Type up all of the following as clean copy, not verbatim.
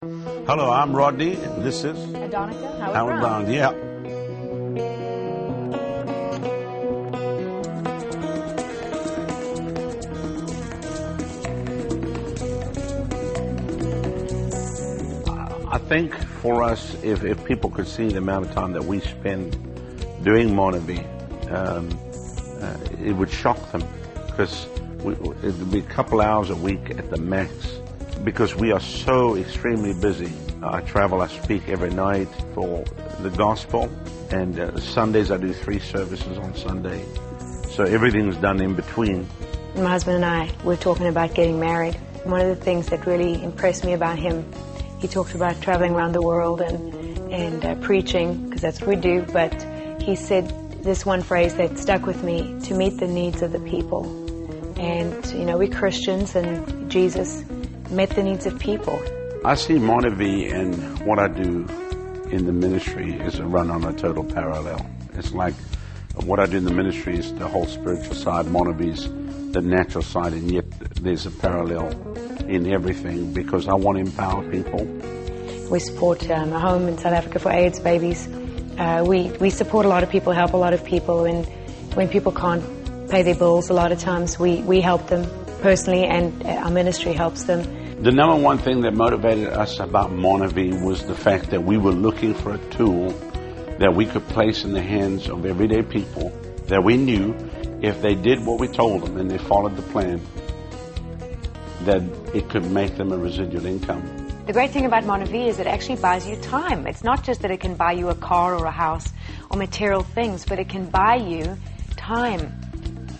Hello, I'm Rodney, and this is Adonica Howard Brown. Yeah. I think for us, if people could see the amount of time that we spend doing Monavie, it would shock them, because it would be a couple hours a week at the max, because we are so extremely busy. I travel, I speak every night for the gospel, and Sundays I do 3 services on Sunday, so everything's done in between. My husband and I were talking about getting married. One of the things that really impressed me about him, he talked about traveling around the world and preaching, because that's what we do, but he said this one phrase that stuck with me: to meet the needs of the people. And, you know, we're Christians, and Jesus met the needs of people. I see Monavie and what I do in the ministry is a run on a total parallel. It's like what I do in the ministry is the whole spiritual side, Monavie's the natural side, and yet there's a parallel in everything, because I want to empower people. We support a home in South Africa for AIDS babies. We support a lot of people, help a lot of people, and when people can't pay their bills, a lot of times we help them personally, and our ministry helps them. The number one thing that motivated us about Monavie was the fact that we were looking for a tool that we could place in the hands of everyday people that we knew if they did what we told them and they followed the plan, that it could make them a residual income. The great thing about Monavie is it actually buys you time. It's not just that it can buy you a car or a house or material things, but it can buy you time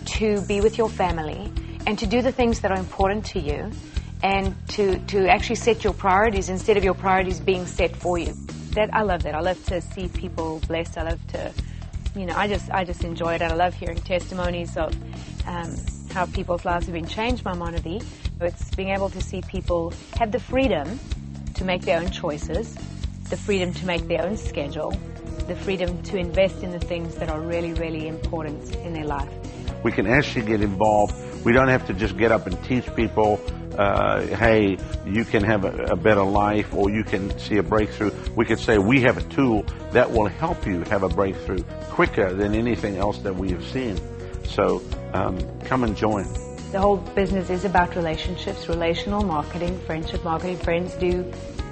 to be with your family and to do the things that are important to you, and to actually set your priorities instead of your priorities being set for you. I love that. I love to see people blessed. I love to, you know, I just enjoy it, and I love hearing testimonies of how people's lives have been changed by Monavie. It's being able to see people have the freedom to make their own choices, the freedom to make their own schedule, the freedom to invest in the things that are really, really important in their life. We can actually get involved. We don't have to just get up and teach people, hey, you can have a better life, or you can see a breakthrough. We could say we have a tool that will help you have a breakthrough quicker than anything else that we have seen. So come and join. The whole business is about relationships, relational marketing, friendship marketing. Friends do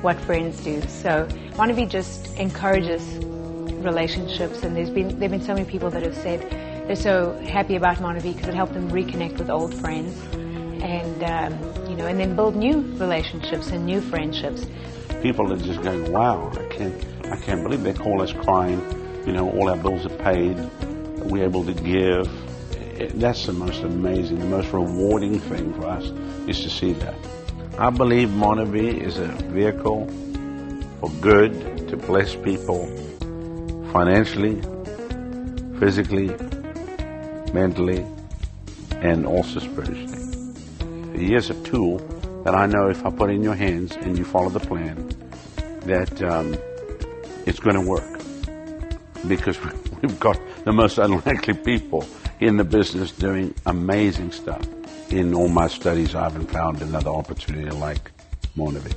what friends do. So Monavie just encourages relationships, and there've been so many people that have said they're so happy about Monavie because it helped them reconnect with old friends, and you know, and then build new relationships and new friendships. People are just going, wow, I can't believe they call us crying. You know, all our bills are paid. We're able to give. That's the most amazing, the most rewarding thing for us, is to see that. I believe Monavie is a vehicle for good, to bless people financially, physically, mentally, and also spiritually. Here's a tool that I know if I put it in your hands and you follow the plan, that it's going to work, because we've got the most unlikely people in the business doing amazing stuff. In all my studies, I haven't found another opportunity like Monavie.